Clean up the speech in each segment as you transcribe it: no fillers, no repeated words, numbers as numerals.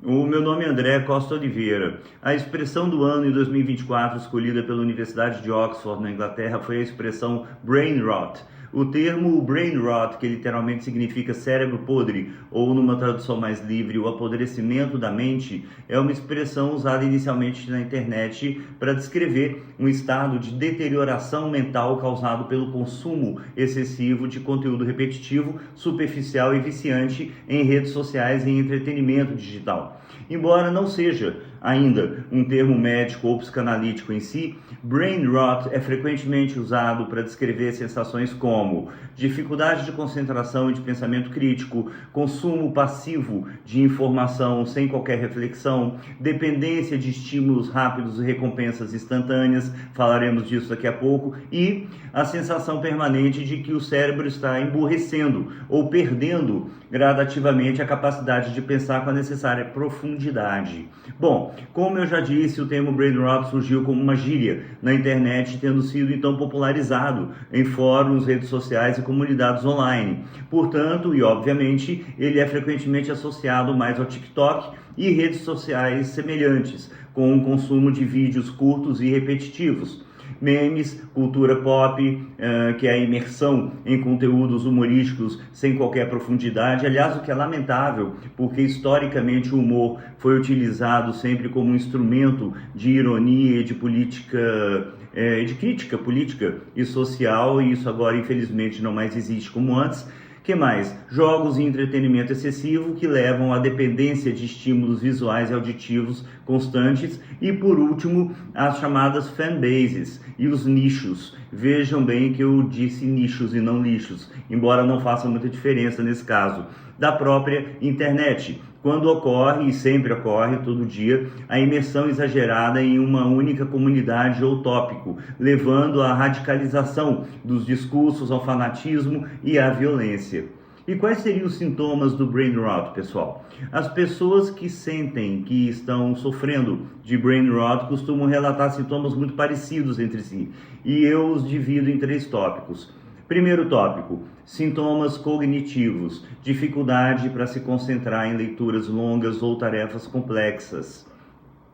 O meu nome é André Costa Oliveira. A expressão do ano em 2024 escolhida pela Universidade de Oxford, na Inglaterra, foi a expressão brain rot. O termo brain rot, que literalmente significa cérebro podre, ou numa tradução mais livre, o apodrecimento da mente, é uma expressão usada inicialmente na internet para descrever um estado de deterioração mental causado pelo consumo excessivo de conteúdo repetitivo, superficial e viciante em redes sociais e em entretenimento digital. Embora não seja ainda um termo médico ou psicanalítico em si, brain rot é frequentemente usado para descrever sensações como dificuldade de concentração e de pensamento crítico, consumo passivo de informação sem qualquer reflexão, dependência de estímulos rápidos e recompensas instantâneas, falaremos disso daqui a pouco, e a sensação permanente de que o cérebro está emburrecendo ou perdendo gradativamente a capacidade de pensar com a necessária profundidade. Bom, como eu já disse, o termo brain rot surgiu como uma gíria na internet, tendo sido então popularizado em fóruns, redes sociais e comunidades online. Portanto, e obviamente, ele é frequentemente associado mais ao TikTok e redes sociais semelhantes, com o consumo de vídeos curtos e repetitivos. Memes, cultura pop, que é a imersão em conteúdos humorísticos sem qualquer profundidade. Aliás, o que é lamentável, porque historicamente o humor foi utilizado sempre como um instrumento de ironia e de política, de crítica política e social, e isso agora infelizmente não mais existe como antes. Que mais? Jogos e entretenimento excessivo que levam à dependência de estímulos visuais e auditivos constantes. E por último, as chamadas fanbases e os nichos. Vejam bem que eu disse nichos e não lixos, embora não faça muita diferença nesse caso, da própria internet. Quando ocorre, e sempre ocorre, todo dia, a imersão exagerada em uma única comunidade ou tópico, levando à radicalização dos discursos, ao fanatismo e à violência. E quais seriam os sintomas do brain rot, pessoal? As pessoas que sentem que estão sofrendo de brain rot costumam relatar sintomas muito parecidos entre si, e eu os divido em 3 tópicos. Primeiro tópico, sintomas cognitivos, dificuldade para se concentrar em leituras longas ou tarefas complexas.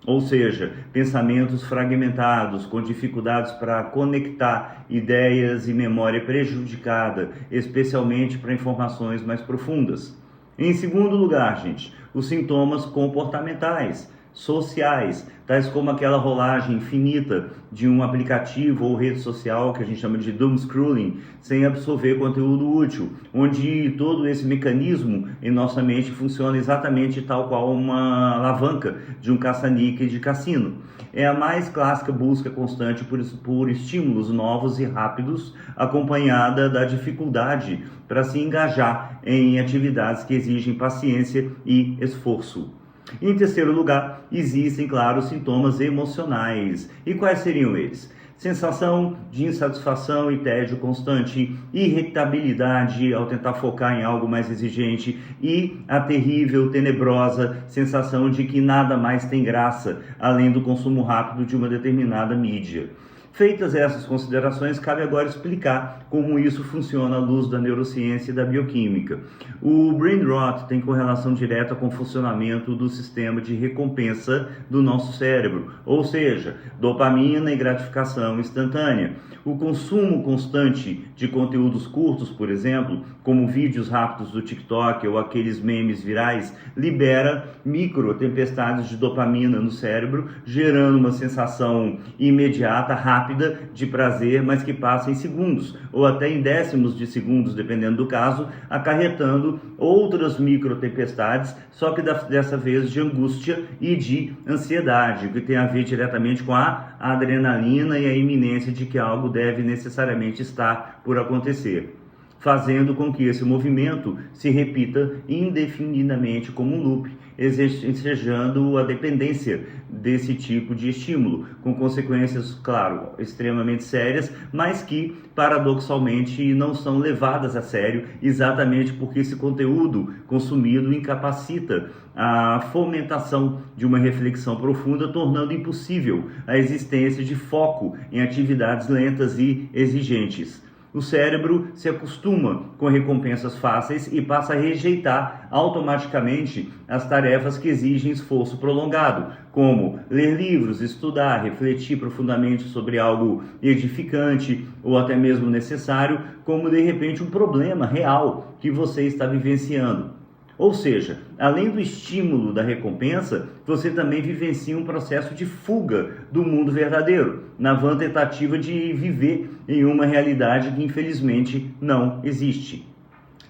Ou seja, pensamentos fragmentados, com dificuldades para conectar ideias e memória prejudicada, especialmente para informações mais profundas. Em segundo lugar, gente, os sintomas comportamentais, sociais, tais como aquela rolagem infinita de um aplicativo ou rede social que a gente chama de doom scrolling, sem absorver conteúdo útil, onde todo esse mecanismo em nossa mente funciona exatamente tal qual uma alavanca de um caça-níqueis de cassino. É a mais clássica busca constante por estímulos novos e rápidos, acompanhada da dificuldade para se engajar em atividades que exigem paciência e esforço. Em terceiro lugar, existem, claro, sintomas emocionais. E quais seriam eles? Sensação de insatisfação e tédio constante, irritabilidade ao tentar focar em algo mais exigente e a terrível, tenebrosa sensação de que nada mais tem graça, além do consumo rápido de uma determinada mídia. Feitas essas considerações, cabe agora explicar como isso funciona à luz da neurociência e da bioquímica. O brain rot tem correlação direta com o funcionamento do sistema de recompensa do nosso cérebro, ou seja, dopamina e gratificação instantânea. O consumo constante de conteúdos curtos, por exemplo, como vídeos rápidos do TikTok ou aqueles memes virais, libera microtempestades de dopamina no cérebro, gerando uma sensação imediata, rápida, de prazer, mas que passa em segundos, ou até em décimos de segundos, dependendo do caso, acarretando outras microtempestades, só que dessa vez de angústia e de ansiedade, que tem a ver diretamente com a adrenalina e a iminência de que algo deve necessariamente estar por acontecer, fazendo com que esse movimento se repita indefinidamente como um loop, ensejando a dependência desse tipo de estímulo, com consequências, claro, extremamente sérias, mas que, paradoxalmente, não são levadas a sério, exatamente porque esse conteúdo consumido incapacita a fomentação de uma reflexão profunda, tornando impossível a existência de foco em atividades lentas e exigentes. O cérebro se acostuma com recompensas fáceis e passa a rejeitar automaticamente as tarefas que exigem esforço prolongado, como ler livros, estudar, refletir profundamente sobre algo edificante ou até mesmo necessário, como de repente um problema real que você está vivenciando. Ou seja, além do estímulo da recompensa, você também vivencia um processo de fuga do mundo verdadeiro, na vã tentativa de viver em uma realidade que infelizmente não existe.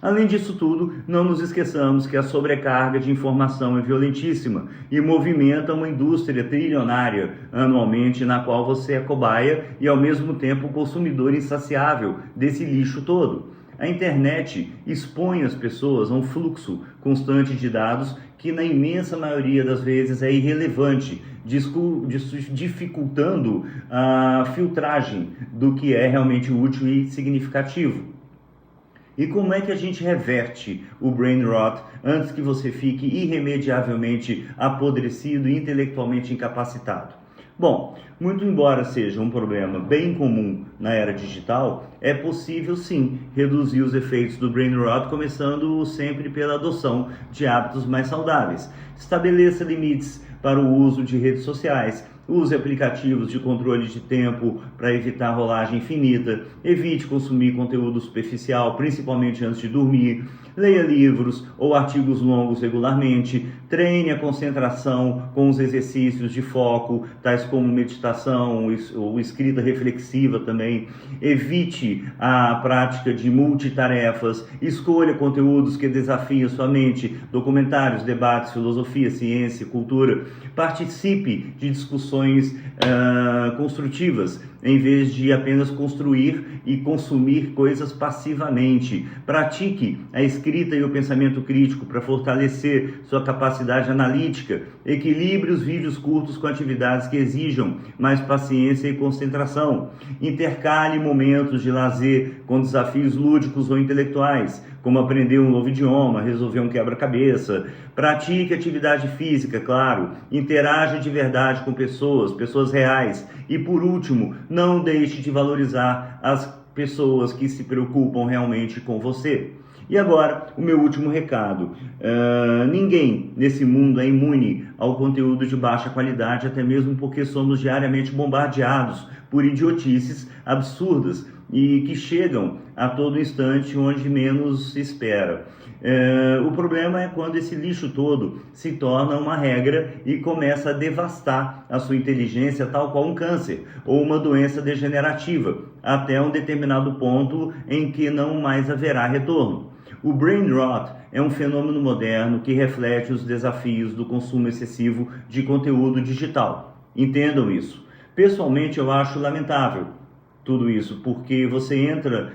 Além disso tudo, não nos esqueçamos que a sobrecarga de informação é violentíssima e movimenta uma indústria trilionária anualmente, na qual você é cobaia e ao mesmo tempo consumidor insaciável desse lixo todo. A internet expõe as pessoas a um fluxo constante de dados que na imensa maioria das vezes é irrelevante, dificultando a filtragem do que é realmente útil e significativo. E como é que a gente reverte o brain rot antes que você fique irremediavelmente apodrecido e intelectualmente incapacitado? Bom, muito embora seja um problema bem comum na era digital, é possível sim reduzir os efeitos do brain rot, começando sempre pela adoção de hábitos mais saudáveis. Estabeleça limites para o uso de redes sociais. Use aplicativos de controle de tempo para evitar rolagem infinita. Evite consumir conteúdo superficial, principalmente antes de dormir. Leia livros ou artigos longos regularmente. Treine a concentração com os exercícios de foco, tais como meditação ou escrita reflexiva também. Evite a prática de multitarefas. Escolha conteúdos que desafiam sua mente. Documentários, debates, filosofia, ciência, cultura. Participe de discussões construtivas, em vez de apenas construir e consumir coisas passivamente. Pratique a escrita e o pensamento crítico para fortalecer sua capacidade analítica. Equilibre os vídeos curtos com atividades que exijam mais paciência e concentração. Intercale momentos de lazer com desafios lúdicos ou intelectuais, como aprender um novo idioma, resolver um quebra-cabeça. Pratique atividade física, claro. Interaja de verdade com pessoas reais. E por último, não deixe de valorizar as pessoas que se preocupam realmente com você. E agora, o meu último recado. Ninguém nesse mundo é imune ao conteúdo de baixa qualidade, até mesmo porque somos diariamente bombardeados por idiotices absurdas e que chegam a todo instante onde menos se espera. O problema é quando esse lixo todo se torna uma regra e começa a devastar a sua inteligência, tal qual um câncer ou uma doença degenerativa, até um determinado ponto em que não mais haverá retorno. O brain rot é um fenômeno moderno que reflete os desafios do consumo excessivo de conteúdo digital. Entendam isso. Pessoalmente, eu acho lamentável tudo isso, porque você entra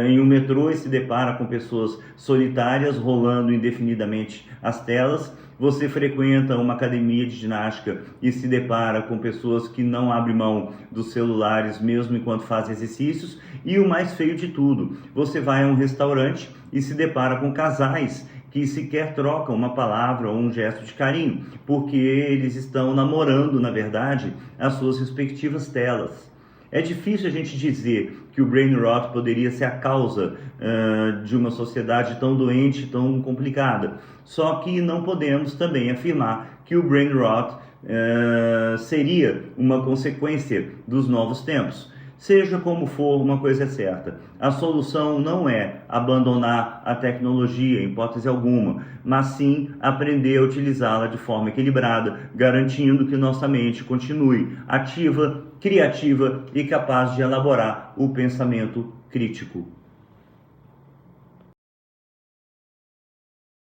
em um metrô e se depara com pessoas solitárias rolando indefinidamente as telas. Você frequenta uma academia de ginástica e se depara com pessoas que não abrem mão dos celulares mesmo enquanto fazem exercícios. E o mais feio de tudo, você vai a um restaurante e se depara com casais que sequer trocam uma palavra ou um gesto de carinho, porque eles estão namorando, na verdade, as suas respectivas telas. É difícil a gente dizer que o brain rot poderia ser a causa de uma sociedade tão doente, tão complicada. Só que não podemos também afirmar que o brain rot seria uma consequência dos novos tempos. Seja como for, uma coisa é certa: a solução não é abandonar a tecnologia, em hipótese alguma, mas sim aprender a utilizá-la de forma equilibrada, garantindo que nossa mente continue ativa, criativa e capaz de elaborar o pensamento crítico.